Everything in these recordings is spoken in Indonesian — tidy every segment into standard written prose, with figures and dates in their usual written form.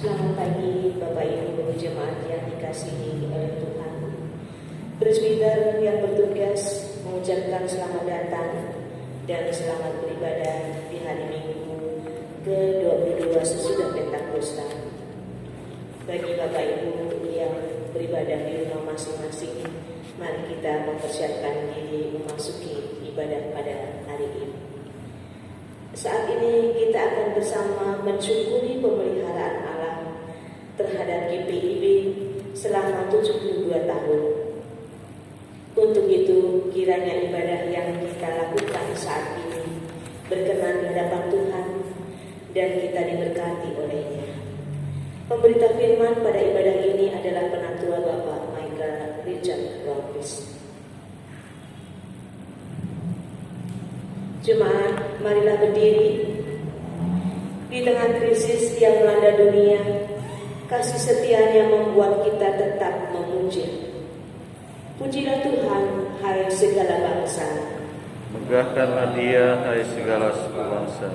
Selamat pagi Bapak Ibu jemaat yang dikasihi oleh Tuhan. Presbiter yang bertugas mengucapkan selamat datang dan selamat beribadah di hari Minggu ke-22 sesudah Pentakosta. Bagi Bapak Ibu yang beribadah di rumah masing-masing, mari kita mempersiapkan diri memasuki ibadah pada hari ini. Saat ini kita akan bersama mensyukuri pemeliharaan Allah terhadap GPIB selama 72 tahun. Untuk itu, kiranya ibadah yang kita lakukan saat ini berkenan di hadapan Tuhan dan kita diberkati olehnya. Pemberita firman pada ibadah ini adalah Penatua Bapak Michael Richard Lopez. Jemaat, marilah berdiri. Di tengah krisis yang melanda dunia, kasih setianya membuat kita tetap memuji. Pujilah Tuhan, hai segala bangsa. Megahkanlah Dia, hai segala suku bangsa.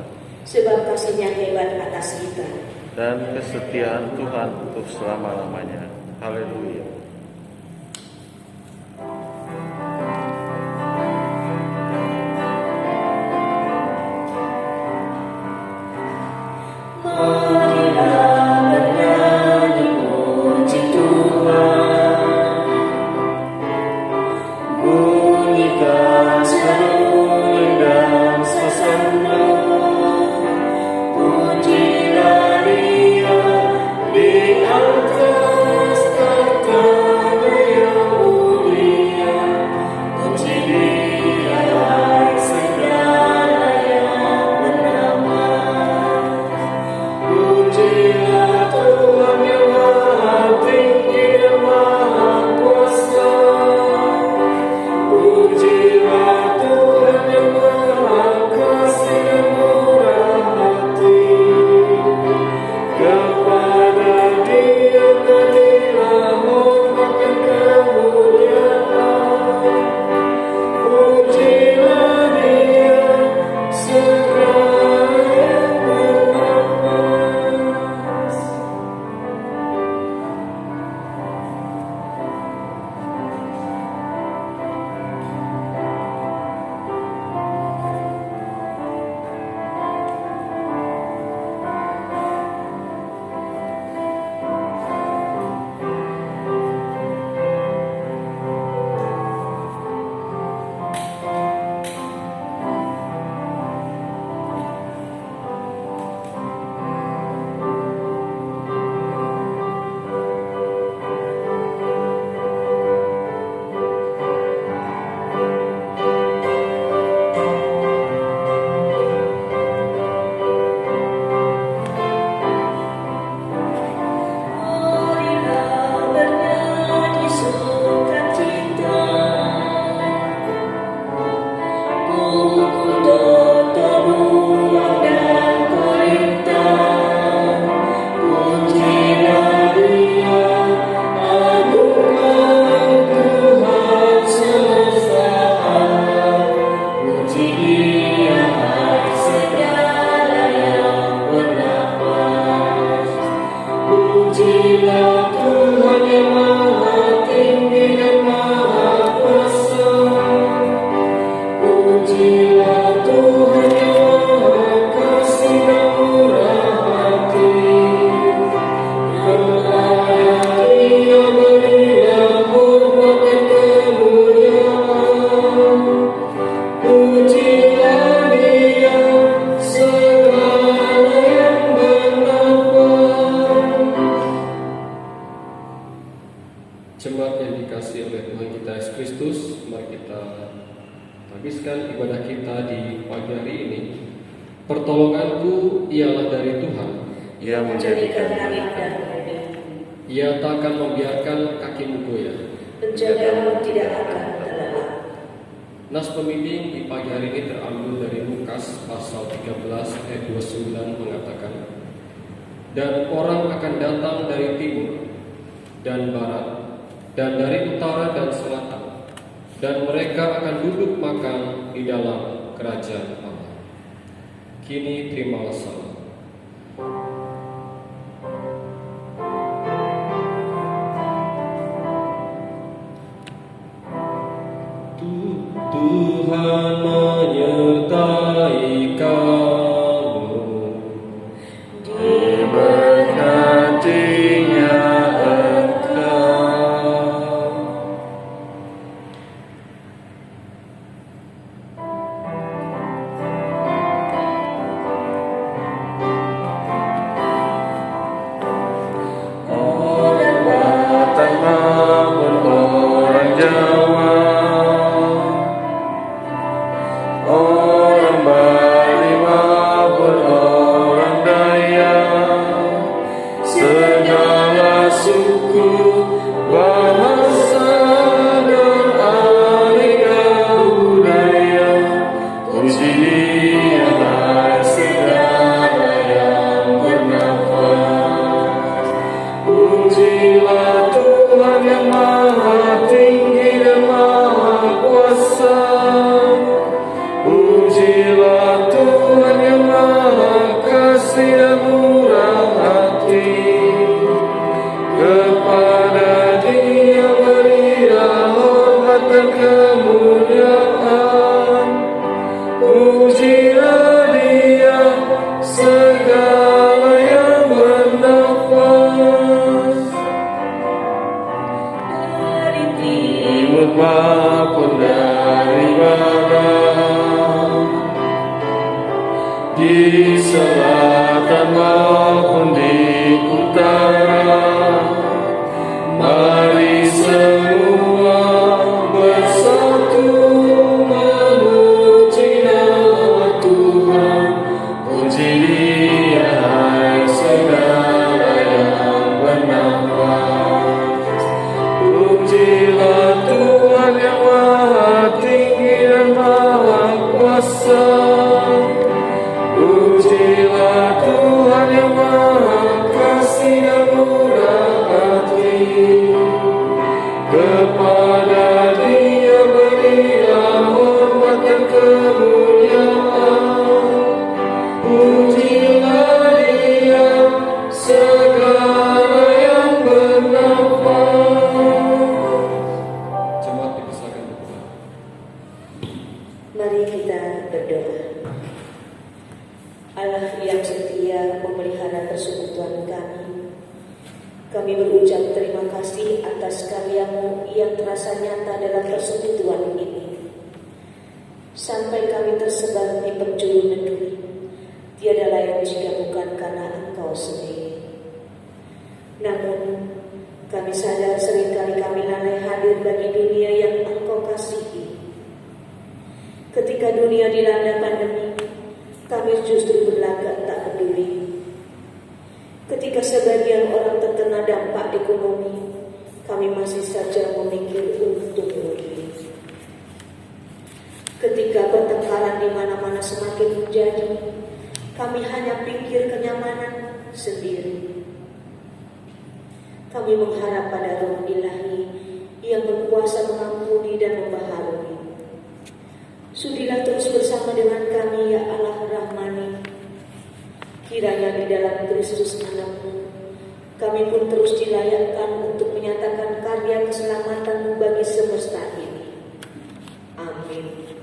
Sebab kasih-Nya hebat atas kita. Dan kesetiaan Tuhan untuk selama-lamanya. Haleluya. Jemaat yang dikasihi oleh Tuhan kita Yesus Kristus, mari kita habiskan ibadah kita di pagi hari ini. Pertolonganku ialah dari Tuhan. Ia menjadikan langit dan bumi. Ia tak akan membiarkan kakimu goyah. Penjagamu tidak akan terlelap. Nas pembimbing di pagi hari ini terambil dari Lukas pasal 13 ayat 29 mengatakan, dan orang akan datang dari timur dan barat dan dari utara dan selatan, dan mereka akan duduk makan di dalam kerajaan Allah. Kini terimalah salam. Tuhan menyertai kamu. Diberkatinya engkau. Orang Batak maupun orang Jawa, orang Bali maupun orang Dayak, segala suku, bahasa dan aneka budaya, puji Dia hai segala yang bernafas. Pujilah Tuhan yang maha tinggi dan maha kuasa. Pujilah Tuhan yang maha kasih dan murah hati. Kepada Dia berilah hormat dan kemuliaan. Pujilah Dia segala yang bernafas. Dari Timur maupun dari barat, di selatan maupun di utara, mari semua bersatu memuji nama Tuhan. Puji Dia hai segala yang bernafas. Pujilah Tuhan yang maha tinggi dan maha kuasa. Pujilah Tuhan yang maha kasih dan murah hati. Kepada Dia berilah hormat dan kemuliaan. Pujilah Dia segala yang bernafas. Jemaat dipersilakan berdoa. Mari kita berdoa. Allah yang setia memelihara persekutuan kami berucap terima kasih atas karya-Mu yang terasa nyata dalam persekutuan ini. Sampai kami tersebar di penjuru negeri, tiada lain jika bukan karena Engkau sendiri. Namun, kami sadar seringkali kami lalai hadir bagi dunia yang Engkau kasihi. Ketika dunia dilanda pandemi, kami justru berlagak tak peduli. Ketika sebagian orang terkena dampak ekonomi, kami masih saja memikir untung rugi. Ketika pertengkaran di mana-mana semakin menjadi, kami hanya pikir kenyamanan sendiri. Kami mengharap pada Roh Ilahi yang berkuasa mengampuni dan membaharui. Sudilah terus bersama dengan kami, ya Allah Rahmani. Kiranya di dalam Kristus Anak-Mu, kami pun terus dilayakkan untuk menyatakan karya keselamatan-Mu bagi semesta ini. Amin.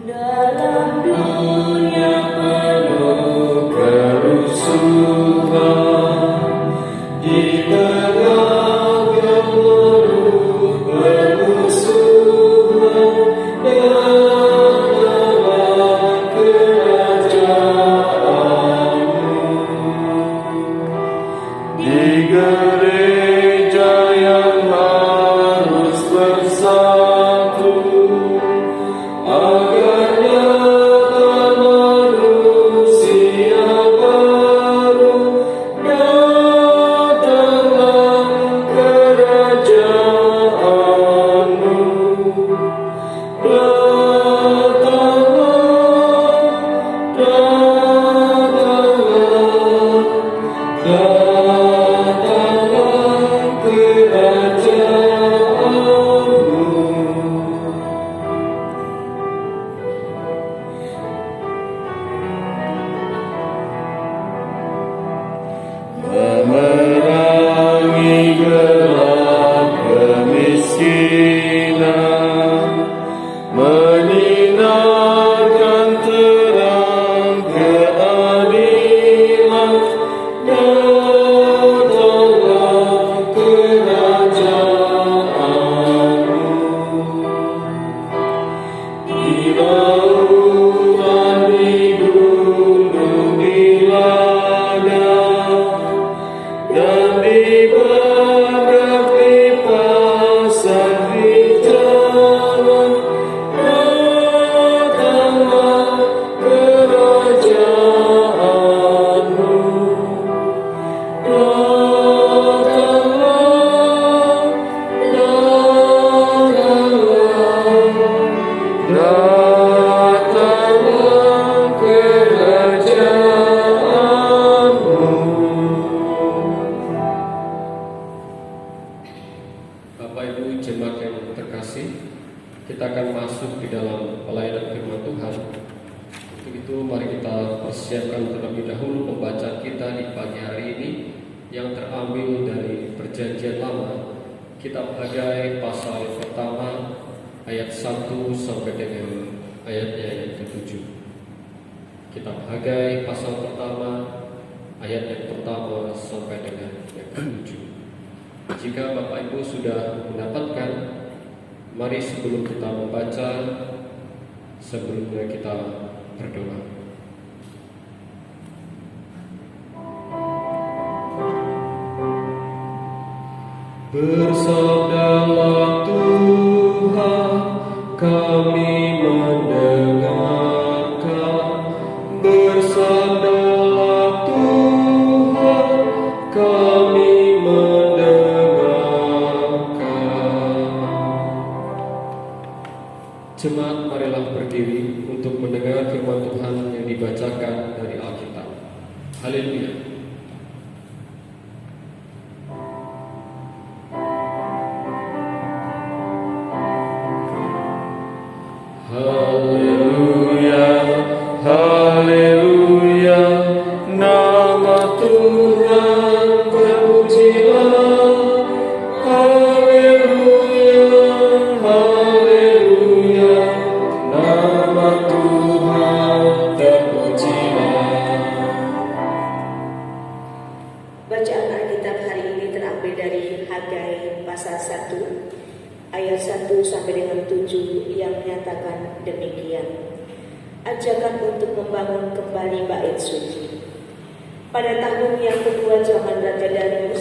Dalam dunia penuh kerusuhan, di tengah gemuruh menyinarkan terang keadilan. Datanglah kerajaanmu di lautan, di gunung, di ladang, dan di barak, di pasar, di jalan. Datanglah kerajaanmu. Datanglah, datanglah kerajaanmu. Bapak Ibu jemaat yang terkasih, kita akan masuk di dalam pelayanan firman Tuhan. Untuk itu mari kita persiapkan terlebih dahulu pembacaan kita di pagi hari ini yang terambil dari Perjanjian Lama, kitab Hagai pasal pertama ayat 1 sampai dengan ayatnya yang ke-7. Kitab Hagai pasal pertama ayat yang pertama sampai dengan yang ke-7. Jika Bapak Ibu sudah mendapatkan, mari sebelum kita membaca, sebelumnya kita berdoa. Bersabdalah Tuhan, kami mendengarkan. Bersabdalah Tuhan, kami mendengarkan. Jemaat, marilah berdiri untuk mendengar firman Tuhan yang dibacakan dari Alkitab. Haleluya. Haleluya, haleluya, nama Tuhan terpujilah. Haleluya, haleluya, nama Tuhan terpujilah. Bacaan Alkitab hari ini terambil dari Hagai pasal 1 ayat 1 sampai dengan 7 yang menyatakan demikian. Ajakan untuk membangun kembali bait suci. Pada tahun yang kedua zaman Raja Darius,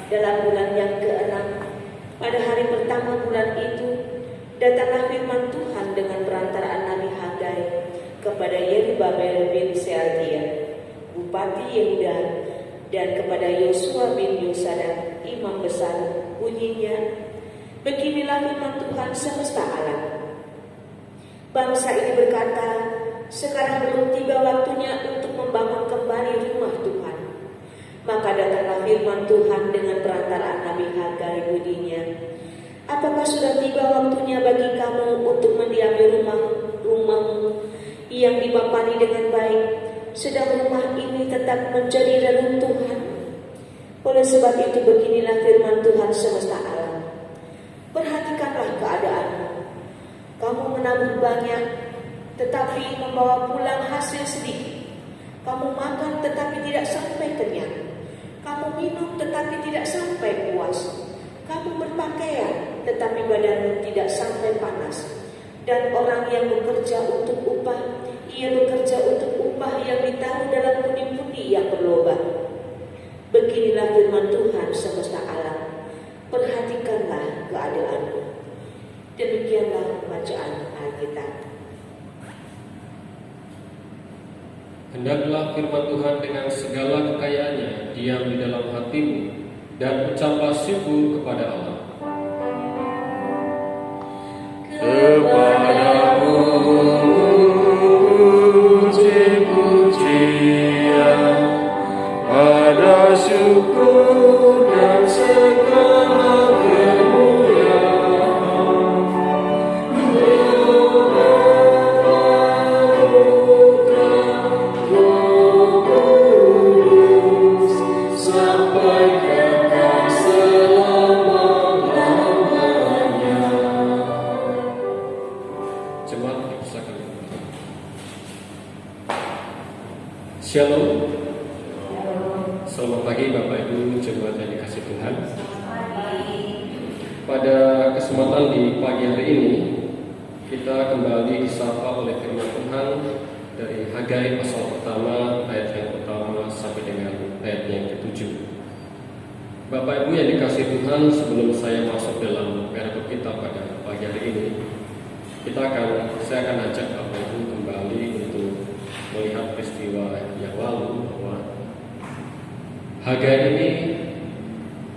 dalam bulan yang ke-6, pada hari pertama bulan itu, datanglah firman Tuhan dengan perantaraan Nabi Hagai kepada Yerubabel bin Shealtiel, bupati Yehuda, dan kepada Yosua bin Yosadak, imam besar, bunyinya, beginilah firman Tuhan semesta alam. Bangsa ini berkata, sekarang belum tiba waktunya untuk membangun kembali rumah Tuhan. Maka datanglah firman Tuhan dengan perantaraan Nabi Hagai, bunyinya, apakah sudah tiba waktunya bagi kamu untuk mendiami rumahmu yang dipapani dengan baik, sedang rumah ini tetap menjadi reruntuhan? Oleh sebab itu beginilah firman Tuhan semesta alam. Perhatikanlah keadaanmu. Kamu menabur banyak, tetapi membawa pulang hasil sedikit. Kamu makan tetapi tidak sampai kenyang. Kamu minum tetapi tidak sampai puas. Kamu berpakaian tetapi badanmu tidak sampai panas. Dan orang yang bekerja untuk upah, ia bekerja untuk upah yang ditaruh dalam pundi-pundi yang berlobang. Beginilah firman Tuhan semesta alam. Perhatikanlah keadaanmu. Demikianlah bacaan Alkitab. Hendaklah firman Tuhan dengan segala kekayaannya diam di dalam hatimu, dan ucaplah syukur kepada Allah. Kepadamu puji-pujian, pada syukur dan segala kemuliaan. Sampai kekal selama jemaat dipersilakan. Shalom. Selamat pagi Bapak Ibu jemaat yang dikasihi Tuhan. Pada kesempatan di pagi hari ini kita kembali disapa oleh firman Tuhan dari Hagai pasal pertama ayat yang pertama sampai dengan ayat yang ke-7. Bapak Ibu yang dikasihi Tuhan, sebelum saya masuk dalam perikop kita pada pagi hari ini, saya akan ajak Bapak Ibu kembali untuk melihat peristiwa yang lalu bahwa Hagai ini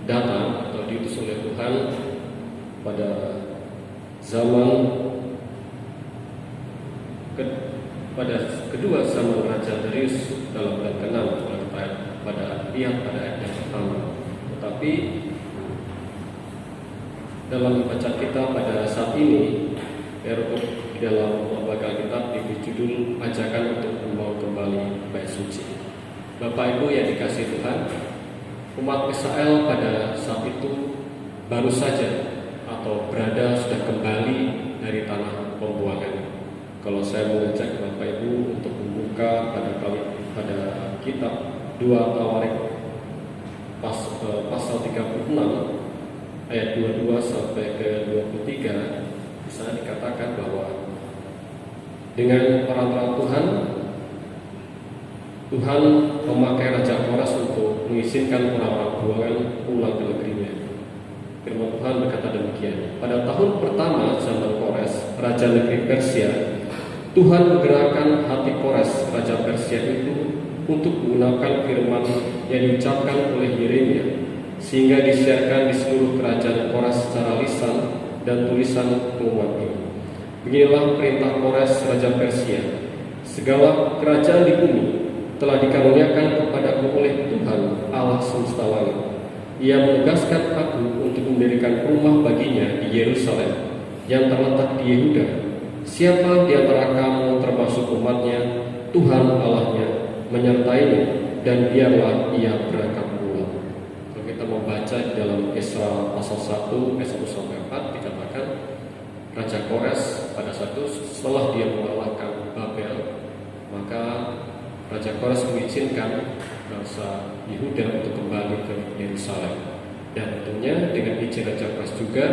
datang atau diutus oleh Tuhan pada zaman kedua zaman Raja Darius dalam bulan ke-6 kalau kita pada lihat pada ayat yang pertama. Tetapi dalam baca kita pada saat ini perikop di dalam lembaga kitab diberi judul ajakan untuk membangun kembali bait suci. Bapak Ibu yang dikasihi Tuhan, umat Israel pada saat itu baru saja atau berada sudah kembali dari tanah pembuangan. Kalau saya mengajak Bapak Ibu untuk membuka pada kitab 2 Tawarik pasal 36 ayat 22 sampai ke 23, di sana dikatakan bahwa dengan perantara Tuhan memakai Raja Kores untuk mengizinkan orang-orang buangan pulang ke negerinya. Firman Tuhan berkata demikian. Pada tahun pertama zaman Kores, Raja negeri Persia, Tuhan menggerakkan hati Kores, Raja Persia itu untuk menggunakan firman yang diucapkan oleh Yeremia, sehingga disiarkan di seluruh kerajaan Kores secara lisan dan tulisan pengumuman ini. Beginilah perintah Kores, Raja Persia: segala kerajaan di bumi telah dikaruniakan kepadaku oleh Tuhan Allah semesta langit. Ia menugaskan aku untuk mendirikan rumah baginya di Yerusalem yang terletak di Yehuda. Siapa di antara kamu termasuk umatnya, Tuhan Allahnya menyertainya, dan biarlah ia berangkat pulang. Kalau kita membaca di dalam Esra pasal 1 ayat 1 sampai 4 dikatakan Raja Kores pada saat itu setelah dia mengalahkan Babel, maka Raja Kores mengizinkan bangsa Yehuda untuk kembali ke Yerusalem. Dan tentunya dengan izin Raja Kores juga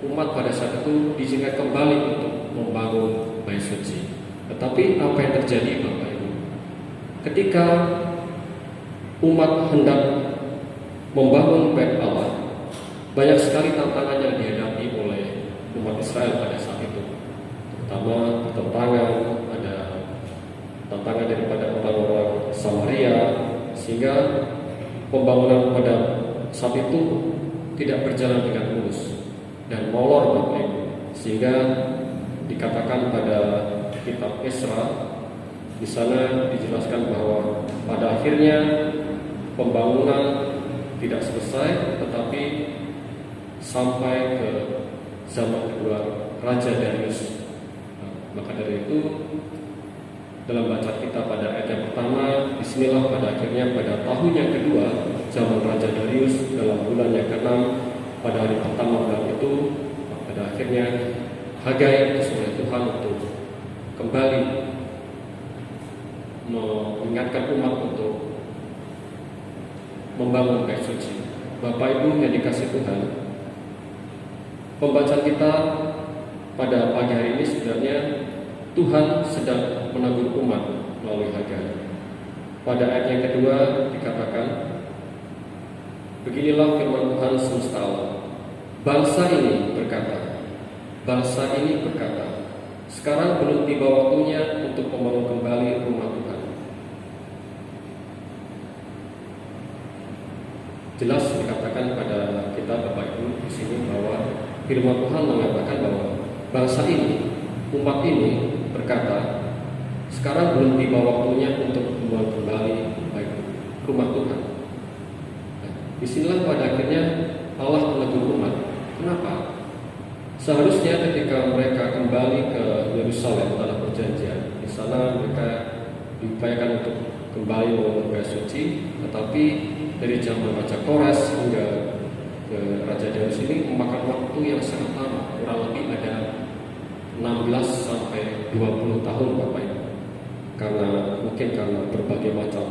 umat pada saat itu diizinkan kembali untuk membangun bait suci. Tetapi apa yang terjadi Bapak Ibu? Ketika umat hendak membangun bait Allah, banyak sekali tantangan yang dihadapi oleh umat Israel pada saat itu. Terutama ada tantangan daripada orang-orang Samaria, sehingga pembangunan pada saat itu tidak berjalan dengan mulus dan molor Bapak Ibu. Sehingga dikatakan pada kitab Esra, di sana dijelaskan bahwa pada akhirnya pembangunan tidak selesai, tetapi sampai ke zaman kedua Raja Darius. Maka dari itu dalam baca kita pada ayat yang pertama, disinilah pada akhirnya pada tahun yang kedua zaman Raja Darius dalam bulan yang ke-6 pada hari pertama bulan itu, pada akhirnya Hagai oleh Tuhan untuk kembali mengingatkan umat untuk membangun bait suci. Bapak Ibu yang dikasihi Tuhan, pembacaan kita pada pagi hari ini sebenarnya Tuhan sedang menegur umat melalui Hagai. Pada ayat yang kedua dikatakan, beginilah firman Tuhan semesta alam. Bangsa ini berkata, sekarang belum tiba waktunya untuk membangun kembali rumah Tuhan. Jelas dikatakan pada kita Bapak Ibu di sini bahwa firman Tuhan mengatakan bahwa bangsa ini, umat ini berkata, sekarang belum tiba waktunya untuk membangun kembali rumah Tuhan. Nah, disinilah pada akhirnya Allah menegur umat. Kenapa? Seharusnya ketika mereka kembali ke Yerusalem, tanah perjanjian, di sana mereka diupayakan untuk kembali membangun bait suci, tetapi dari zaman Raja Kores hingga ke Raja Darius ini memakan waktu yang sangat lama, kurang lebih ada 16 sampai 20 tahun Bapak Ibu. Karena berbagai macam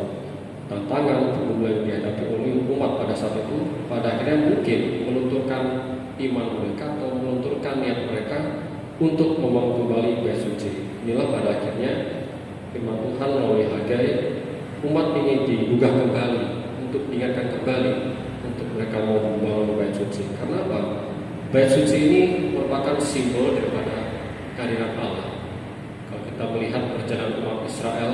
tantangan pergumulan yang dihadapi oleh umat pada saat itu, pada akhirnya mungkin melunturkan iman mereka atau melunturkan niat mereka untuk membangun kembali bait suci. Inilah pada akhirnya firman Tuhan melalui Hagai, umat ini digugah kembali untuk diingatkan kembali untuk mereka mau membangun bait suci. Karena apa? Bait suci ini merupakan simbol daripada kehadiran Allah. Kalau kita melihat perjalanan umat Israel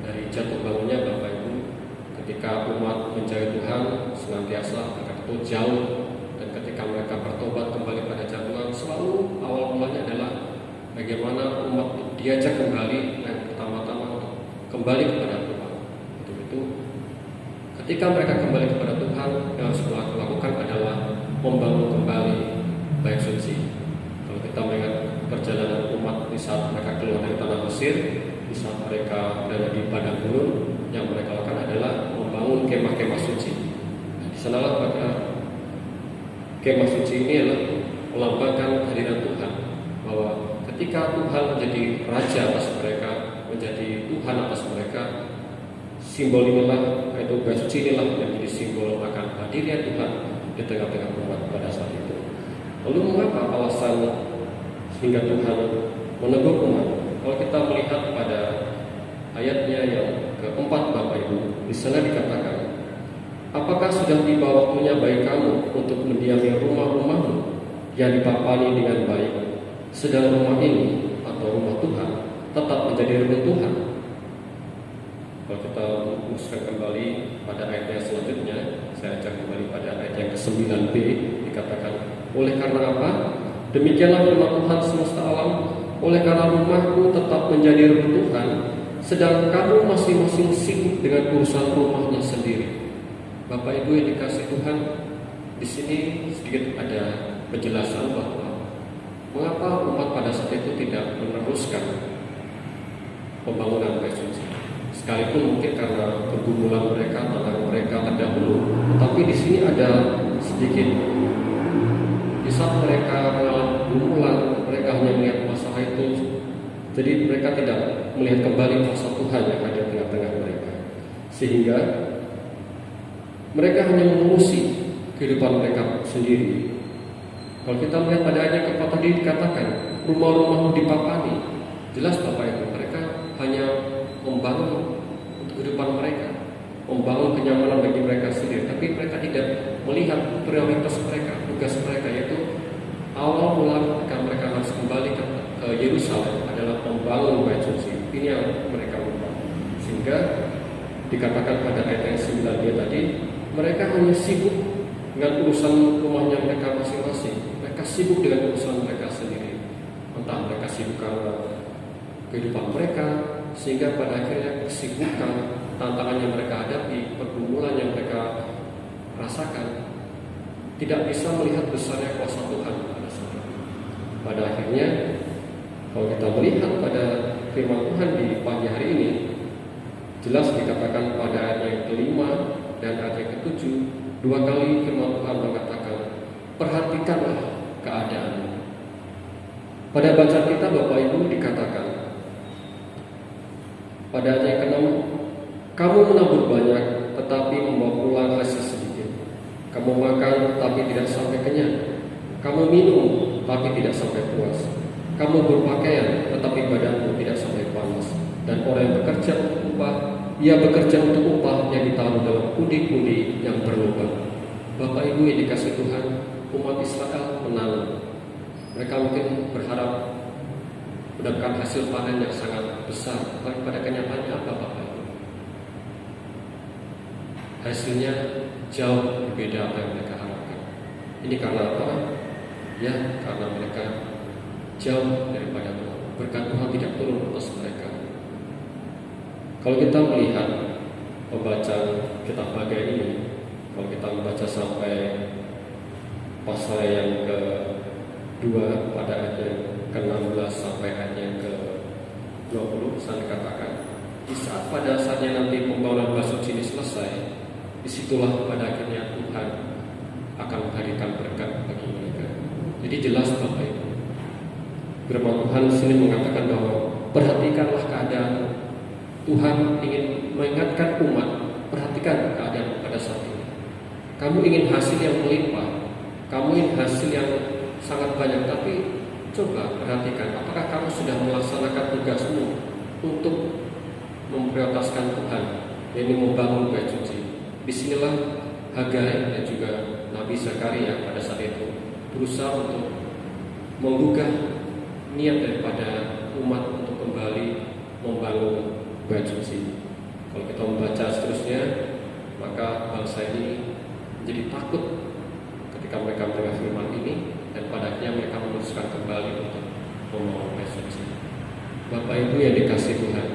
dari jatuh bangunnya Bapak Ibu, ketika umat mencari Tuhan senantiasa mereka itu jauh, dan ketika mereka bertobat kembali pada jalan Tuhan, selalu awal mulanya adalah bagaimana umat diajak kembali dan pertama-tama untuk kembali kepada Tuhan. Itu ketika mereka kembali kepada Tuhan, yang harus mereka lakukan adalah membangun kembali bait suci. Kalau kita melihat perjalanan umat di saat mereka keluar dari tanah Mesir, di saat mereka berada di padang gurun, yang mereka lakukan adalah membangun kemah-kemah suci. Di sanalah pada kemah suci ini adalah melambangkan kehadiran Tuhan, bahwa ketika Tuhan menjadi raja atas mereka, menjadi Tuhan atas mereka, simbol inilah, yaitu bait suci inilah yang menjadi simbol akan hadirnya Tuhan di tengah-tengah umat pada saat itu. Lalu mengapa alasan sehingga Tuhan menegur umat? Kalau kita melihat pada ayatnya yang keempat Bapak Ibu, di sana dikatakan, apakah sudah tiba waktunya bagi kamu untuk mendiami rumah-rumahmu yang dipapani dengan baik, sedang rumah ini atau rumah Tuhan tetap menjadi reruntuhan? Kalau kita meneruskan kembali pada ayat yang selanjutnya, saya ajak kembali pada ayat yang ke-9b, dikatakan, oleh karena apa? Demikianlah firman Tuhan semesta alam, oleh karena rumahku tetap menjadi reruntuhan, sedang kamu masing-masing sibuk dengan urusan rumahnya sendiri. Bapak Ibu yang dikasih Tuhan, di sini sedikit ada penjelasan bahwa mengapa umat pada saat itu tidak meneruskan pembangunan bait suci. Sekalipun mungkin karena pergumulan mereka, tantangan mereka terdahulu, tapi di sini ada sedikit. Di saat mereka mengalami pergumulan, mereka hanya melihat masalah itu, jadi mereka tidak melihat kembali kuasa Tuhan yang ada di tengah-tengah mereka, sehingga mereka hanya mengurusi kehidupan mereka sendiri. Kalau kita melihat pada ayat yang keempat tadi dikatakan, rumah-rumahmu dipapani. Jelas Bapak Ibu, mereka hanya membangun untuk kehidupan mereka, membangun kenyamanan bagi mereka sendiri, tapi mereka tidak melihat prioritas mereka, tugas mereka, yaitu awal mula ketika mereka harus kembali ke Yerusalem adalah membangun bait suci. Ini yang mereka lupa, sehingga dikatakan pada ayat yang 9b tadi, mereka hanya sibuk dengan urusan rumahnya mereka masing-masing. Mereka sibuk dengan urusan mereka sendiri. Entah mereka sibuk karena kehidupan mereka, sehingga pada akhirnya kesibukan, tantangan yang mereka hadapi, pergumulan yang mereka rasakan, tidak bisa melihat besarnya kuasa Tuhan pada saat itu. Pada akhirnya, kalau kita melihat pada firman Tuhan di pagi hari ini, jelas dikatakan pada ayat yang kelima dan ayat yang ketujuh, dua kali firman Tuhan mengatakan, perhatikanlah keadaanmu. Pada bacaan kita Bapak Ibu dikatakan, pada ayat yang ke-6, kamu menabur banyak tetapi membawa pulang hasil sedikit. Kamu makan tapi tidak sampai kenyang. Kamu minum tapi tidak sampai puas. Kamu berpakaian tetapi badanmu tidak sampai panas. Dan orang yang bekerja untuk upah, ia bekerja untuk upah yang ditaruh dalam pundi-pundi yang berlubang. Bapak Ibu yang dikasih Tuhan, umat Israel menanam. Mereka mungkin berharap mendapatkan hasil panen yang sangat besar, tapi pada kenyataannya apa Bapak Ibu? Hasilnya jauh berbeda apa yang mereka harapkan. Ini karena apa? Ya, karena mereka jauh daripada Tuhan. Berkat Tuhan tidak turun atas mereka. Kalau kita melihat pembacaan kitab Hagai ini, kalau kita membaca sampai pasal yang ke-2 pada ayat yang ke-16 sampai ayat yang ke-20, saya katakan, di saat pada saatnya nanti pembangunan bait suci ini selesai, disitulah pada akhirnya Tuhan akan memberikan berkat bagi mereka. Jadi jelas Bapak Ibu, Firman Tuhan di sini mengatakan bahwa perhatikanlah keadaan. Tuhan ingin mengingatkan umat, perhatikan keadaan pada saat ini. Kamu ingin hasil yang melimpah, kamu ingin hasil yang sangat banyak, tapi coba perhatikan apakah kamu sudah melaksanakan tugasmu untuk memprioritaskan Tuhan, yaitu membangun bait suci. Disinilah Hagai dan juga Nabi Zakaria pada saat itu berusaha untuk menggugah niat daripada umat untuk kembali membangun bait suci. Kalau kita membaca seterusnya, maka bangsa ini menjadi takut ketika mereka mendengar firman ini, dan pada akhirnya mereka memutuskan kembali untuk membangun bait suci. Bapak Ibu yang dikasihi Tuhan,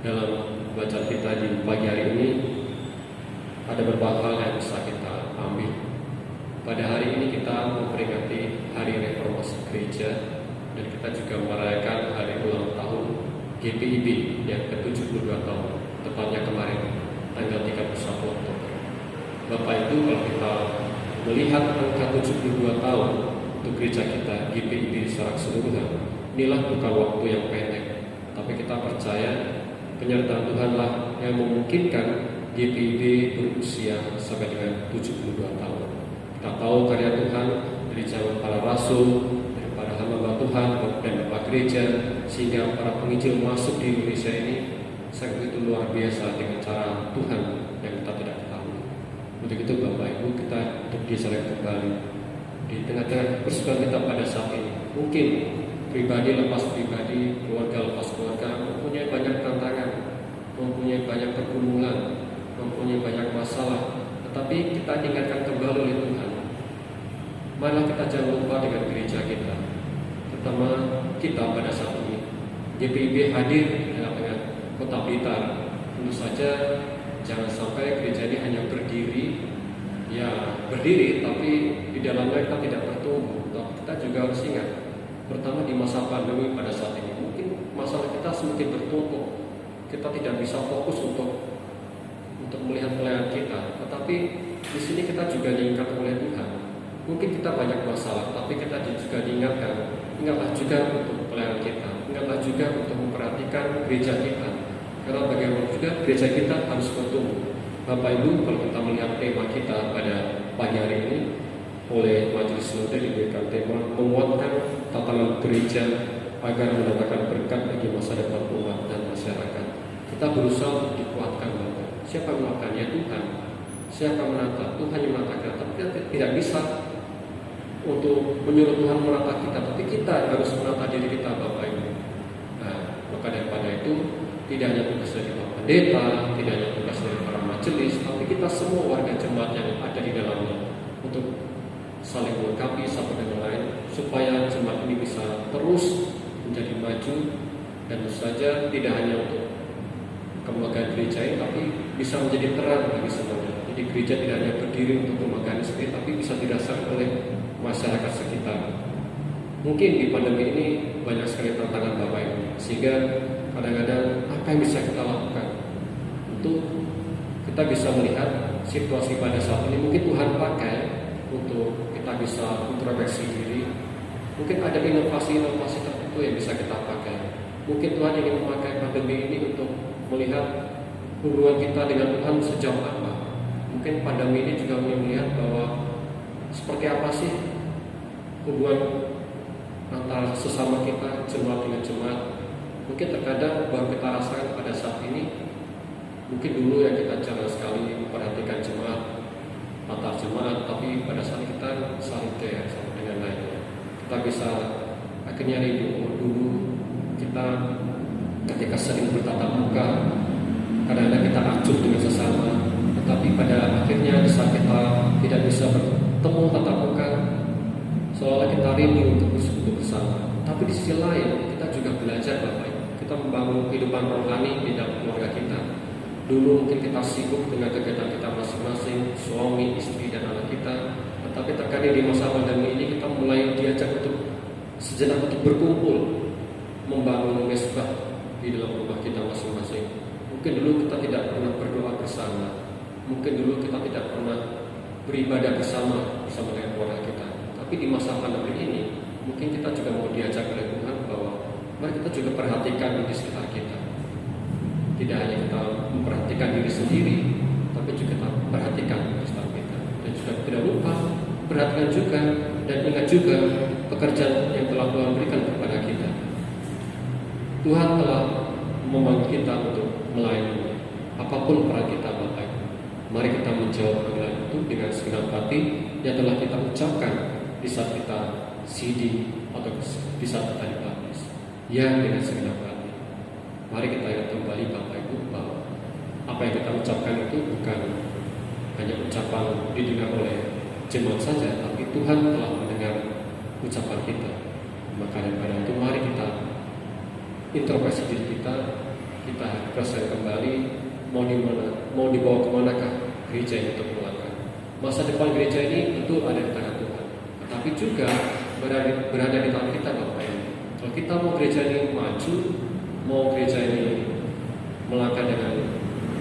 dalam bacaan kita di pagi hari ini ada beberapa hal yang bisa kita ambil. Pada hari ini kita memperingati Hari Reformasi Gereja, dan kita juga merayakan hari ulang tahun GPIB yang ke-72 tahun, tepatnya kemarin tanggal 31 Oktober. Bapak Ibu, kalau kita melihat angka 72 tahun untuk gereja kita GPIB secara keseluruhan, inilah bukan waktu yang pendek, tapi kita percaya penyertaan Tuhanlah yang memungkinkan GPIB berusia sampai dengan 72 tahun. Kita tahu karya Tuhan dari zaman para rasul, dari para hamba Tuhan dan Bapak Gereja, sehingga para penginjil masuk di Indonesia ini sangat begitu luar biasa dengan cara Tuhan yang kita tidak ketahui. Untuk itu Bapak Ibu, kita untuk disalib kembali di tengah-tengah persoalan kita pada saat ini. Mungkin pribadi lepas pribadi, keluarga lepas keluarga, mempunyai banyak tantangan, mempunyai banyak pergumulan, mempunyai banyak masalah, tetapi kita diingatkan kembali oleh Tuhan. Malah kita jangan lupa dengan gereja kita, terutama kita pada saat ini. GPIB hadir dalam Kota Blitar. Tentu saja jangan sampai gereja ini hanya berdiri, tapi di dalamnya kita tidak bertumbuh. Kita juga harus ingat, pertama di masa pandemi pada saat ini, mungkin masalah kita semakin bertumpuk. Kita tidak bisa fokus untuk melihat pelayanan kita, tetapi di sini kita juga diingatkan oleh Tuhan. Mungkin kita banyak masalah, tapi kita juga diingatkan, ingatlah juga untuk pelayanan kita, ingatlah juga untuk memperhatikan gereja kita, karena bagaimana juga gereja kita harus bertumbuh. Bapak Ibu, kalau kita melihat tema kita pada pagi hari ini, oleh Majelis Sinode diberikan tema menguatkan tatanan gereja agar mendatangkan berkat bagi masa depan umat dan masyarakat. Kita berusaha untuk dikuatkan, Bapak. Siapa yang melakukannya? Tuhan. Siapa yang menata? Tuhan yang menata kita. Tapi kita tidak bisa untuk menyuruh Tuhan menata kita, tapi kita harus menata diri kita, Bapak Ibu. Nah, maka daripada itu, tidak hanya tugas dari Bapak Pendeta, tidak hanya tugas dari para majelis, tapi kita semua warga jemaat yang ada di dalamnya untuk saling melengkapi satu dengan lain, supaya jemaat ini bisa terus menjadi maju, dan tentu saja tidak hanya untuk kemegahan gereja ini, tapi bisa menjadi terang bagi semuanya. Jadi gereja tidak hanya berdiri untuk kemegahan sendiri, tapi bisa dirasakan oleh masyarakat sekitar. Mungkin di pandemi ini banyak sekali tantangan Bapak Ibu, sehingga kadang-kadang apa yang bisa kita lakukan untuk kita bisa melihat situasi pada saat ini. Mungkin Tuhan pakai untuk kita bisa introspeksi diri. Mungkin ada inovasi-inovasi tertentu yang bisa kita pakai. Mungkin Tuhan ingin memakai pandemi ini untuk melihat hubungan kita dengan Tuhan sejauh apa. Mungkin pandemi ini juga melihat bahwa seperti apa sih hubungan antara sesama kita, jemaat dengan jemaat. Mungkin terkadang baru kita rasakan pada saat ini. Mungkin dulu yang kita jarang sekali memperhatikan jemaat, antar jemaat, tapi pada saat kita saling care satu dengan lainnya. Kita bisa akhirnya rindu dulu kita ketika sering bertatap muka, kadang-kadang kita acuh dengan sesama, tetapi pada akhirnya di saat kita tidak bisa bertemu tatap muka, seolah kita rindu untuk bersekutu bersama. Tapi di sisi lain kita juga belajar Bapak Ibu, kita membangun kehidupan rohani di dalam keluarga kita. Dulu mungkin kita sibuk dengan kegiatan kita masing-masing, suami, istri, dan anak kita. Tetapi terkadang di masa pandemi ini kita mulai diajak untuk sejenak untuk berkumpul, membangun mesbah di dalam rumah kita masing-masing. Mungkin dulu kita tidak pernah berdoa bersama, mungkin dulu kita tidak pernah beribadah bersama dengan keluarga kita. Tapi di masa pandemi ini mungkin kita juga mau diajak oleh Tuhan bahwa mari kita juga perhatikan di sekitar kita. Tidak hanya kita memperhatikan diri sendiri, tapi juga kita perhatikan di sekitar kita. Dan juga tidak lupa perhatikan juga dan ingat juga pekerjaan yang telah Tuhan berikan kepada kita. Tuhan telah memanggil kita untuk melayani apapun peran kita, Bapak Ibu. Mari kita menjawab panggilan itu dengan segenap hati yang telah kita ucapkan di saat kita CD atau di saat kita dibaptis. Ya, dengan segenap hati. Mari kita ingat kembali, Bapak Ibu, bahwa apa yang kita ucapkan itu bukan hanya ucapan didengar oleh jemaat saja, tapi Tuhan telah mendengar ucapan kita. Maka daripada itu mari kita introspeksi diri kita refleksi kembali, mau dibawa kemanakah gereja ini untuk melangkah. Masa depan gereja ini tentu ada di tangan Tuhan, tetapi juga berada di tangan kita, Bapak Ibu. Kalau kita mau gereja ini maju, mau gereja ini melangkah dengan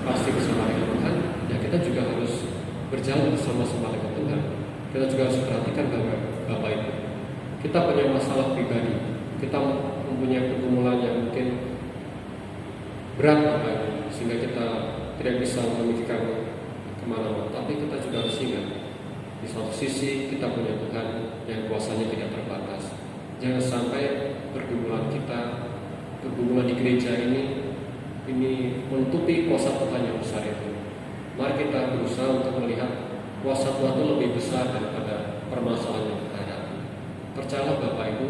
pasti bersama dengan Tuhan, ya kita juga harus berjalan bersama-sama dengan Tuhan. Kita juga harus perhatikan bahwa Bapak Ibu, kita punya masalah pribadi, kita mempunyai pergumulan yang mungkin berat, Bapak Ibu, sehingga kita tidak bisa memikirkan kemana-mana. Tapi kita juga harus ingat, di satu sisi kita punya Tuhan yang kuasanya tidak terbatas. Jangan sampai pergumulan kita, pergumulan di gereja ini menutupi kuasa Tuhan yang besar itu. Mari kita berusaha untuk melihat kuasa Tuhan itu lebih besar daripada permasalahan yang kita hadapi. Percayalah Bapak Ibu,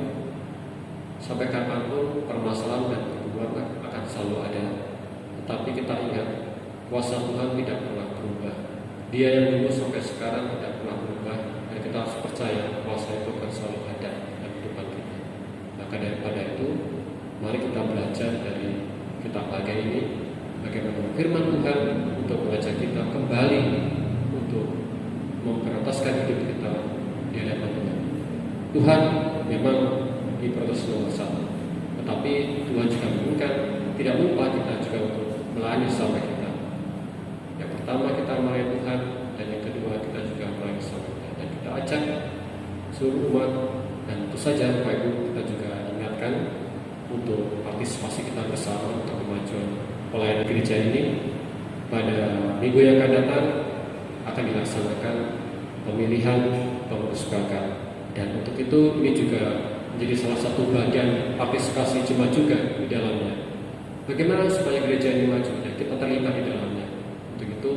sampai kapanpun permasalahan dan pergumulan akan selalu ada. Tetapi kita ingat, kuasa Tuhan tidak pernah berubah. Dia yang dulu sampai sekarang tidak pernah berubah. Dan kita harus percaya kuasa itu akan selalu ada dalam kehidupan kita. Maka daripada itu, mari kita belajar dari kitab Hagai ini, bagaimana firman Tuhan untuk mengajak kita kembali untuk memprioritaskan hidup kita di hadapan Tuhan. Tuhan memang di prioritas nomor 1, tetapi Tuhan juga menginginkan tidak lupa kita juga untuk melayani sampai kita. Yang pertama kita melayani Tuhan, dan yang kedua kita juga melayani sampai kita. Dan kita ajak seluruh umat, dan tentu saja Bapak Ibu, kita juga ingatkan untuk partisipasi kita bersama untuk kemajuan pelayanan gereja ini. Pada minggu yang akan datang akan dilaksanakan pemilihan pengurus bakat, dan untuk itu ini juga menjadi salah satu bagian partisipasi jemaat juga di dalamnya. Bagaimana supaya gereja ini maju dan kita terlibat di dalamnya. Untuk itu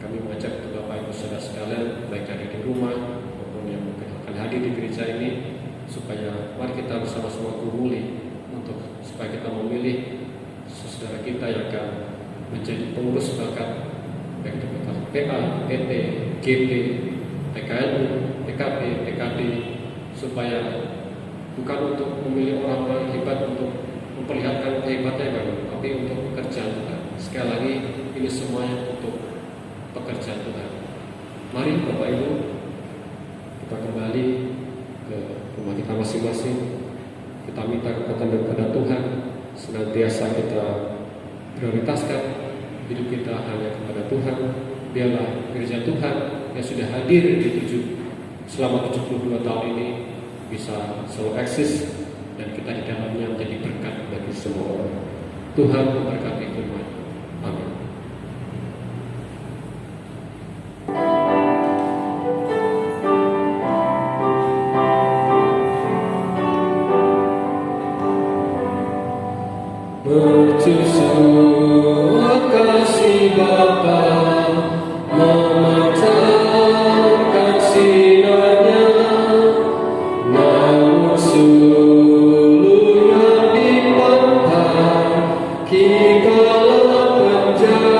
kami mengajak Bapak Ibu Saudara sekalian, baik dari di rumah maupun yang mungkin akan hadir di gereja ini, supaya mari kita bersama-sama gumuli untuk supaya kita memilih saudara kita yang akan menjadi pengurus bakat, baik itu PA, PT, GP, PKNU, PKP, PKD, supaya bukan untuk memilih orang-orang hebat untuk memperlihatkan kehebatannya, tapi untuk pekerjaan Tuhan. Sekali lagi, ini semuanya untuk pekerjaan Tuhan. Mari Bapak Ibu, kita kembali ke rumah kita masing-masing. Kita minta kekuatan daripada Tuhan, senantiasa kita prioritaskan hidup kita hanya kepada Tuhan. Biarlah gereja Tuhan yang sudah hadir selama 72 tahun ini bisa selalu eksis, dan kita di dalamnya menjadi berkat bagi semua orang. Tuhan memberkati firman. Amin. Berjusur kasih Bapa memancarkan sinarnya, namun suluhnya dipantang kikala penjaganya.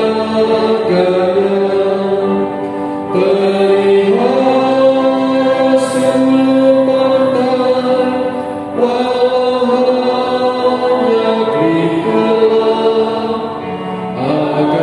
Pelihara suluh pantai, walau hanya gelap, agar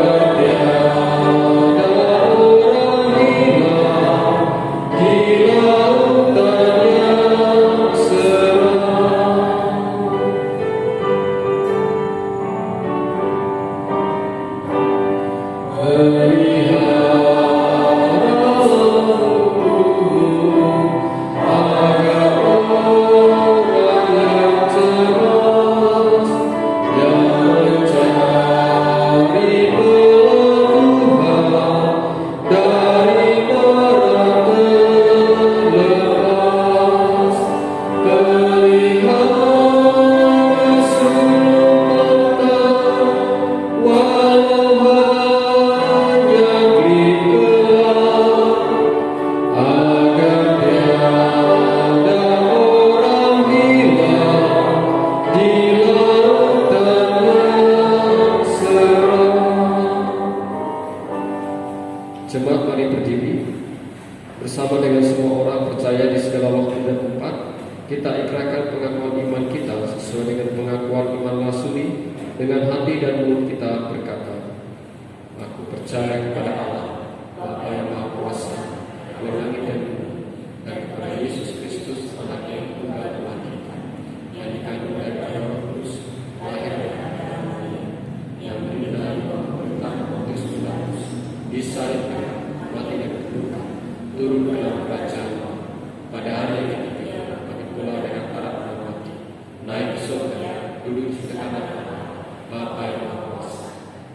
pengakuan iman rasuli, dengan hati dan mulut kita berkata, aku percaya kepada Allah, Bapa yang Maha Kuasa, yang langit dan bumi, dan kepada Yesus Kristus, Anak yang tunggal Tuhan kita, yang dikandung dari Roh Kudus, lahir dari Maria, yang menderita di bawah pemerintahan Pontius Pilatus, disalibkan, mati dan terluka, turun ke dalam kerajaan Allah, pada hari yang ketiga bangkit pula dari antara orang mati, naik ke surga, duduk di kanan Allah, Bapa yang Maha Kuasa,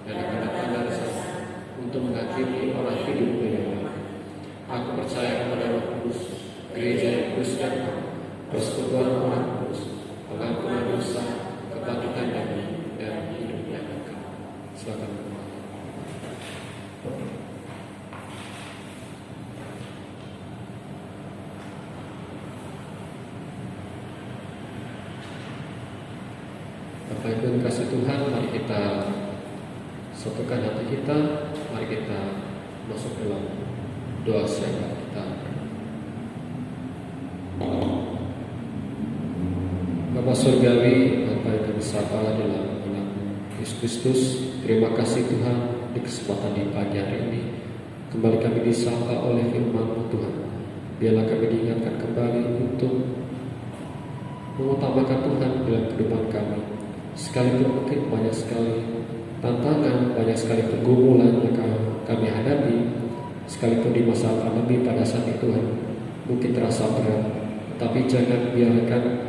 dan akan datang dari sana untuk mengakhiri orang hidup dan yang mati. Aku percaya kepada Roh Kudus, gereja yang kudus dan am, persekutuan orang kudus, pengampunan dosa, kebangkitan daging, dan hidup yang kekal. Silakan. Bapak Ibu yang kasih Tuhan, mari kita satukan hati kita, mari kita masuk dalam doa syafaat kita. Bapa Surgawi, Bapa yang kami sapa dalam nama Yesus Kristus, terima kasih Tuhan di kesempatan di pagi hari ini. Kembali kami disapa oleh firman Tuhan. Biarlah kami diingatkan kembali untuk mengutamakan Tuhan dalam kehidupan kami. Sekalipun mungkin banyak sekali tantangan, banyak sekali pergumulan yang kami hadapi, sekalipun di masa pandemi pada saat itu Tuhan mungkin terasa berat, tapi jangan biarkan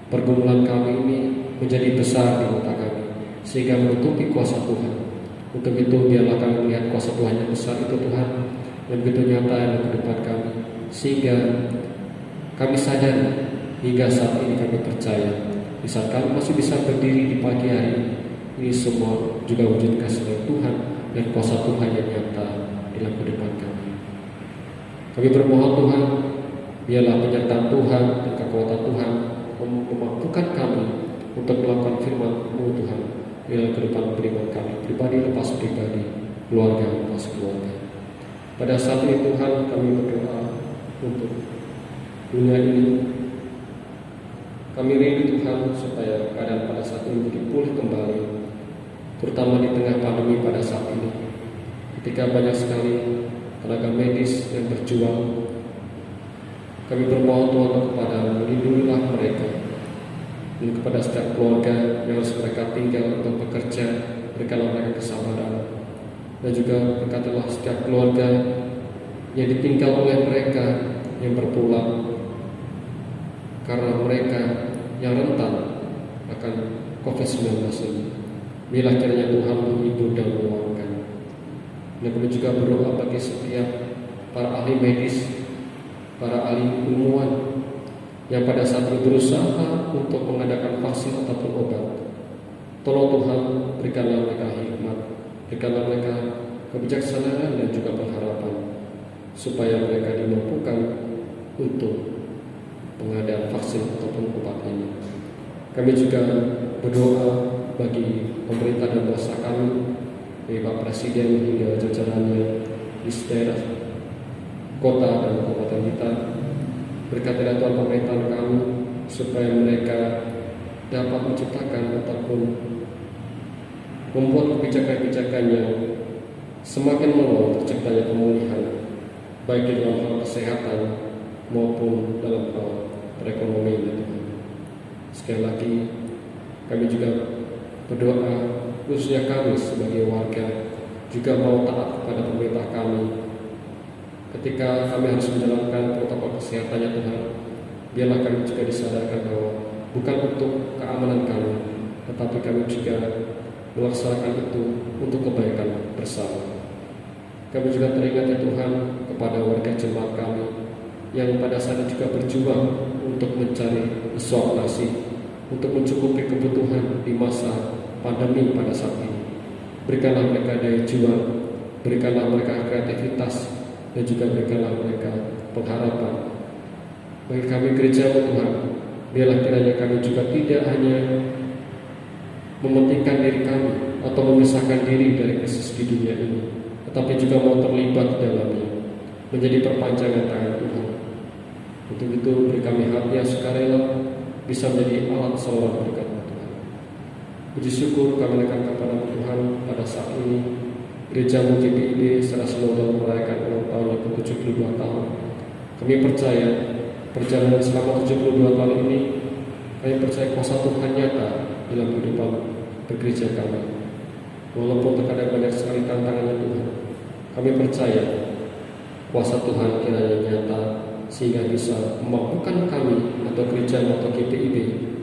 pergumulan kami ini menjadi besar di mata kami sehingga menutupi kuasa Tuhan. Untuk itu biarlah kami melihat kuasa Tuhan yang besar itu Tuhan yang begitu nyata dalam kehidupan kami, sehingga kami sadar hingga saat ini kami percaya di saat kami masih bisa berdiri di pagi hari ini semua juga wujud kasih Tuhan dan kuasa Tuhan yang nyata dalam kehidupan kami. Kami bermohon Tuhan, biarlah penyertaan Tuhan dan kekuatan Tuhan memampukan kami untuk melakukan firman-Mu Tuhan dalam kehidupan beriman kami, pribadi lepas pribadi, keluarga lepas keluarga. Pada saat ini Tuhan kami berdoa untuk dunia ini. Kami rindu Tuhan supaya keadaan pada saat ini dipulih kembali, terutama di tengah pandemi pada saat ini, ketika banyak sekali tenaga medis yang berjuang. Kami bermohon Tuhan kepada melindungilah mereka, dan kepada setiap keluarga yang harus mereka tinggal untuk bekerja, berikanlah mereka kesabaran, dan juga berkatilah setiap keluarga yang ditinggal oleh mereka yang berpulang karena mereka yang rentan akan COVID-19 ini. Biarlah kiranya Tuhan menghibur dan menguatkan. Dan kami juga berdoa bagi setiap para ahli medis, para ahli ilmuwan yang pada saat ini berusaha untuk mengadakan vaksin ataupun obat. Tolong Tuhan, berikanlah mereka hikmat, berikanlah mereka kebijaksanaan dan juga pengharapan, supaya mereka dimampukan untuk pengadaan vaksin ataupun obat ini. Kami juga berdoa bagi pemerintah dan bangsa kami, dari Pak Presiden hingga jajarannya di daerah, kota dan kabupaten kita. Berkatilah Tuhan pemerintahan kami supaya mereka dapat menciptakan ataupun membuat kebijakan-kebijakan yang semakin menolong terciptanya pemulihan, baik di dalam hal kesehatan maupun dalam hal perekonomian. Sekali lagi kami juga berdoa, khususnya kami sebagai warga juga mau taat kepada pemerintah kami ketika kami harus menjalankan protokol kesehatannya Tuhan. Biarlah kami juga disadarkan bahwa bukan untuk keamanan kami, tetapi kami juga melaksanakan itu untuk kebaikan bersama. Kami juga teringat ya Tuhan kepada warga jemaat kami yang pada saat itu juga berjuang untuk mencari suap nasi, untuk mencukupi kebutuhan di masa pandemi pada saat ini. Berikanlah mereka daya juang, berikanlah mereka kreativitas, dan juga berikanlah mereka pengharapan. Bagi kami gereja Tuhan, biarlah kiranya kami juga tidak hanya mementingkan diri kami atau memisahkan diri dari krisis di dunia ini, tetapi juga mau terlibat di dalamnya, menjadi perpanjangan tangan Tuhan. Untuk itu beri kami hati yang sukarela, bisa menjadi alat saluran berkat Tuhan. Puji syukur kami naikkan kepada Tuhan pada saat ini Gereja GPIB secara sinodal merayakan ulang tahun yang ke-72 tahun. Kami percaya perjalanan selama 72 tahun ini, kami percaya kuasa Tuhan nyata dalam kehidupan bergereja kami. Walaupun terkadang banyak sekali tantangan Tuhan, kami percaya kuasa Tuhan kiranya nyata sehingga bisa memampukan kami atau gereja atau GPIB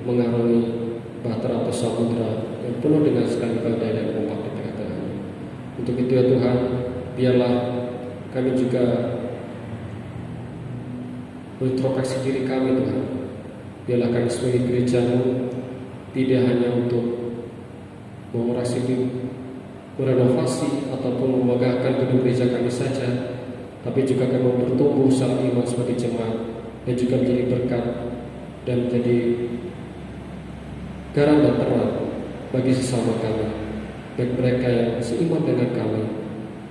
mengarungi bahtera atau samudera yang penuh dengan segala badai dan ombak di tengah-tengahnya. Untuk itu ya Tuhan, biarlah kami juga introspeksi diri kami Tuhan. Biarlah kami sebagai gereja-Mu tidak hanya untuk merenovasi ataupun memegahkan gedung gereja kami saja, tapi juga kami mau bertumbuh secara iman sebagai jemaat dan juga menjadi berkat dan menjadi garam dan terang bagi sesama kami, baik mereka yang seiman dengan kami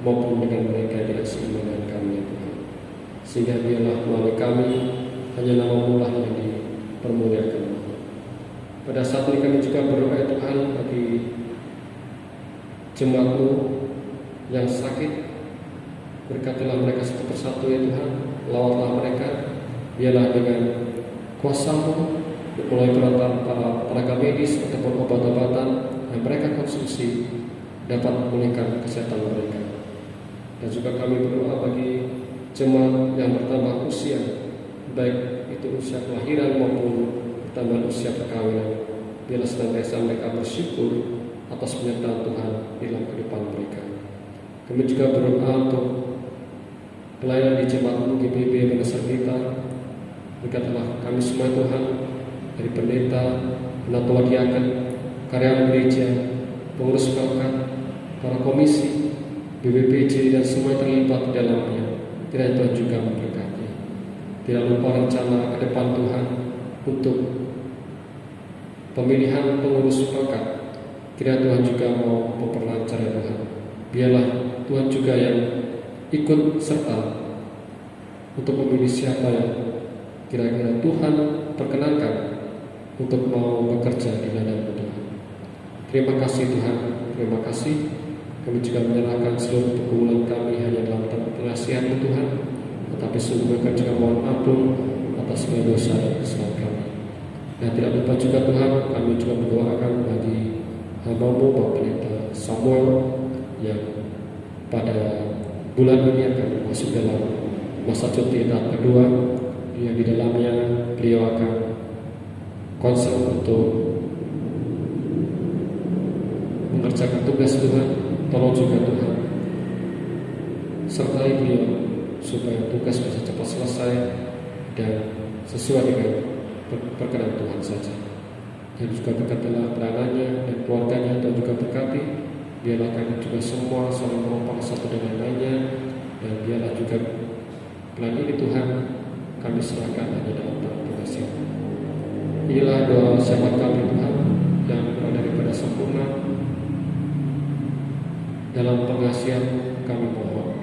maupun dengan mereka yang tidak seiman dengan kami ya Tuhan. Sehingga biarlah melalui kami hanya nama-Mu lah yang dipermuliakan. Pada saat ini kami juga berdoa ya Tuhan bagi jemaat-Mu yang sakit, berkatilah mereka satu persatu ya Tuhan, lawatlah mereka, biarlah dengan kuasa-Mu mulai perantara para tenaga medis ataupun obat-obatan yang mereka konsumsi dapat memulihkan kesehatan mereka. Dan juga kami berdoa bagi jemaat yang bertambah usia, baik itu usia kelahiran maupun bertambah usia perkawinan. Biarlah senantiasa mereka bersyukur atas penyertaan Tuhan dalam kehidupan mereka. Kami juga berdoa untuk pelayanan di jemaat GPIB Benesar kita. Berkatilah kami semua Tuhan, dari pendeta, penatua diaken, karyawan gereja, pengurus pelkat, para komisi, BPPJ dan semua yang terlibat di dalamnya. Kiranya Tuhan juga memberkati. Tidak lupa rencana ke depan Tuhan untuk pemilihan pengurus pelkat. Kiranya Tuhan juga mau memperlancar ya Tuhan. Biarlah Tuhan juga yang ikut serta untuk memilih siapa yang kira-kira Tuhan perkenankan untuk mau bekerja di ladang Tuhan. Terima kasih Tuhan, terima kasih. Kami juga menyerahkan seluruh pergumulan kami hanya dalam pengasihan-Mu Tuhan, tetapi sungguh kami juga mohon ampun atas segala dosa dan kesalahan kami. Dan tidak lupa juga Tuhan, kami juga mendoakan bagi hamba-Mu Bapak Pendeta Samuel yang pada bulan ini akan masuk dalam masa cuti tahap kedua, yang di dalamnya beliau akan konsen untuk mengerjakan tugas Tuhan. Tolong juga Tuhan sertai beliau supaya tugas bisa cepat selesai dan sesuai dengan perkenan Tuhan saja. Dan juga berkatilah pelayanannya dan keluarganya, dan juga berkati biarlah kami juga semua saling menopang satu dengan lainnya, dan biarlah juga pelayan ini Tuhan kami serahkan hanya dalam tangan pengasihan. Inilah doa syafaat kami Tuhan yang berada daripada sempurna. Dalam pengasihan kami mohon,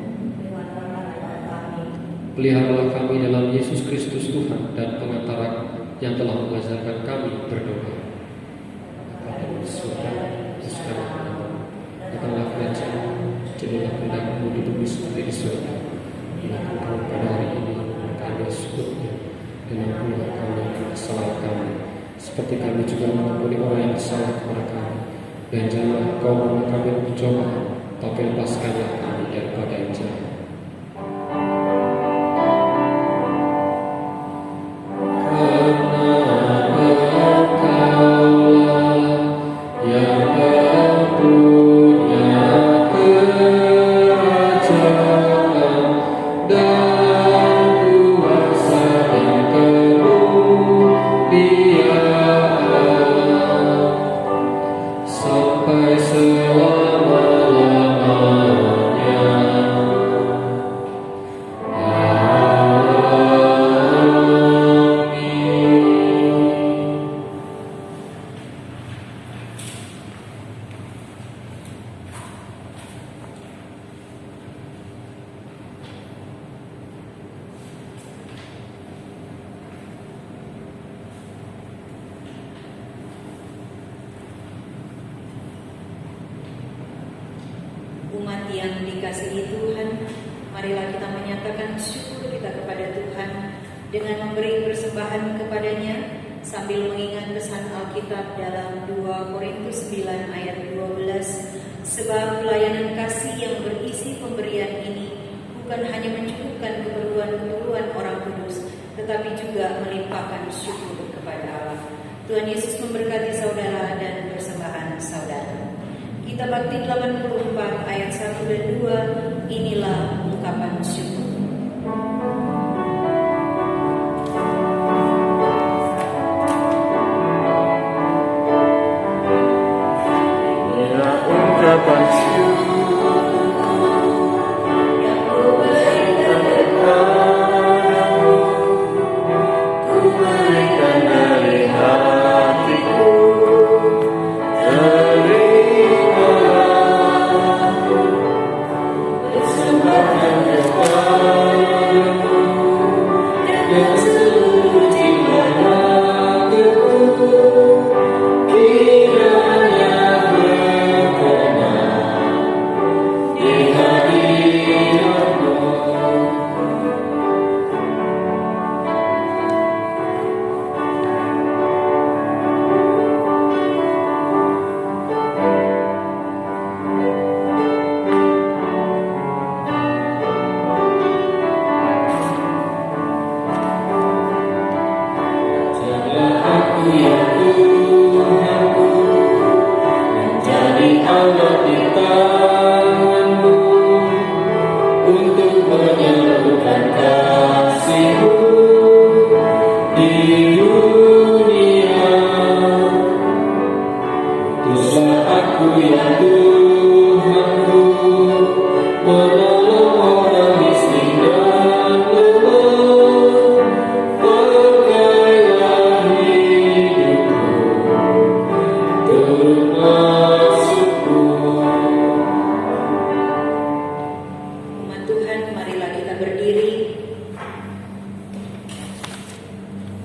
peliharalah kami dalam Yesus Kristus Tuhan dan pengantara yang telah mengajarkan kami berdoa. Bapa di surga, sekarang datanglah kerajaan, jadilah kehendak-Mu di bumi seperti di surga. Lakukan pada hari ini kami syukurnya, dan ampunilah kami kesalahan kami, seperti kami juga mengampuni orang yang bersalah kepada kami. Dan janganlah Kau membawa kami untuk cobaan, tapi lepaskanlah kami daripada yang jahat. Sampai selama-lamanya. Umat yang dikasihi Tuhan, marilah kita menyatakan syukur kita kepada Tuhan dengan memberi persembahan kepadanya sambil mengingat pesan Alkitab dalam 2 Korintus 9 ayat 12, sebab pelayanan kasih yang berisi pemberian ini bukan hanya mencukupkan keperluan-keperluan orang kudus, tetapi juga melimpahkan syukur kepada Allah. Tuhan Yesus memberkati saudara dan persembahan saudara. Kita Bakti 84 ayat 1 dan 2, inilah ungkapan syukur. Inilah ungkapan syukur yang ku berikan kepadamu, ku berikan dari hatiku.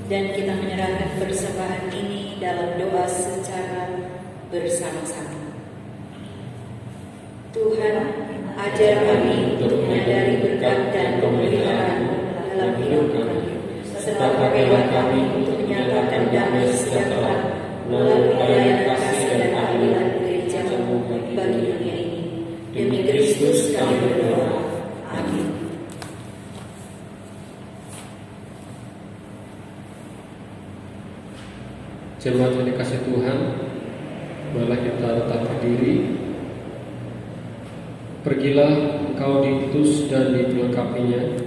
Dan kita menyerahkan persembahan ini dalam doa secara bersama-sama. Tuhan, ajar kami untuk menyadari berkat dan pemeliharaan dalam hidup kami, serta pakailah kami untuk menyatakan damai sejahtera melalui pelayanan kasih dan keadilan gereja-Mu bagi dunia ini. Demi Kristus kami berdoa. Amin. Jemaat yang dikasih Tuhan, marilah kita tetap berdiri. Pergilah engkau diutus dan dilengkapinya.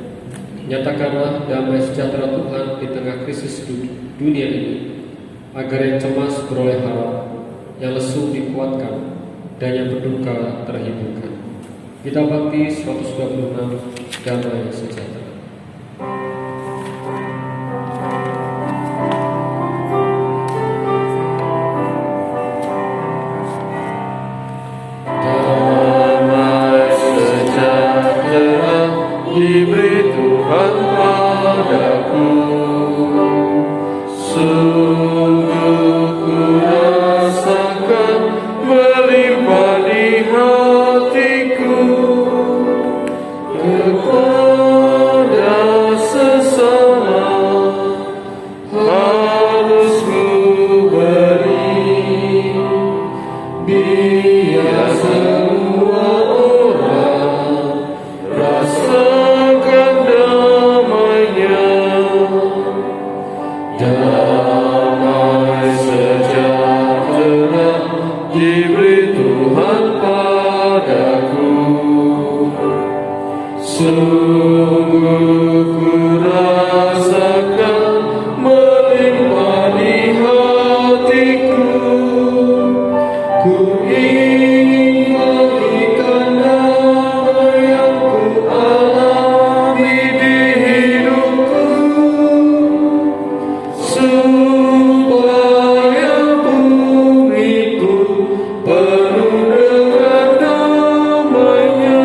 Nyatakanlah damai sejahtera Tuhan di tengah krisis dunia ini, agar yang cemas beroleh harap, yang lesu dikuatkan, dan yang berduka terhiburkan. Kita Bakti 126, damai sejahtera. Diberi Tuhan padaku, sungguh ku rasakan melimpah di hatiku kepada sesama harus ku beri, biar semua orang rasakan damainya, damai sejahtera diberi Tuhan padaku, sungguh ku rasakan melimpah di hatiku, ku ingin bagikan damai yang ku alami di hidupku, supaya bumi pun penuh dengan damai-Nya.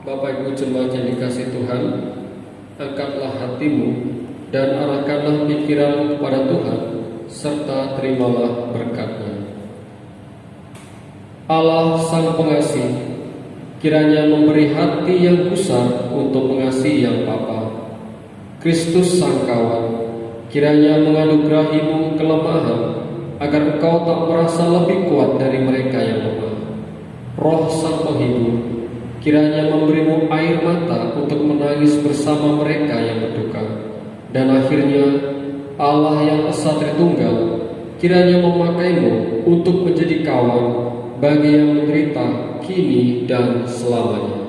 Bapak Ibu jemaat yang dikasih Tuhan, angkatlah hatimu dan arahkanlah pikiranmu kepada Tuhan, serta terimalah berkat-Nya. Allah Sang Pengasih, kiranya memberi hati yang gusar untuk mengasihi yang papa. Kristus Sang Kawan, kiranya menganugerahimu kelemahan, agar engkau tak merasa lebih kuat dari mereka yang lemah. Roh Sang Penghibur, kiranya memberimu air mata untuk menangis bersama mereka yang berduka. Dan akhirnya, Allah yang Esa Tritunggal, kiranya memakaimu untuk menjadi kawan bagi yang menderita kini dan selamanya.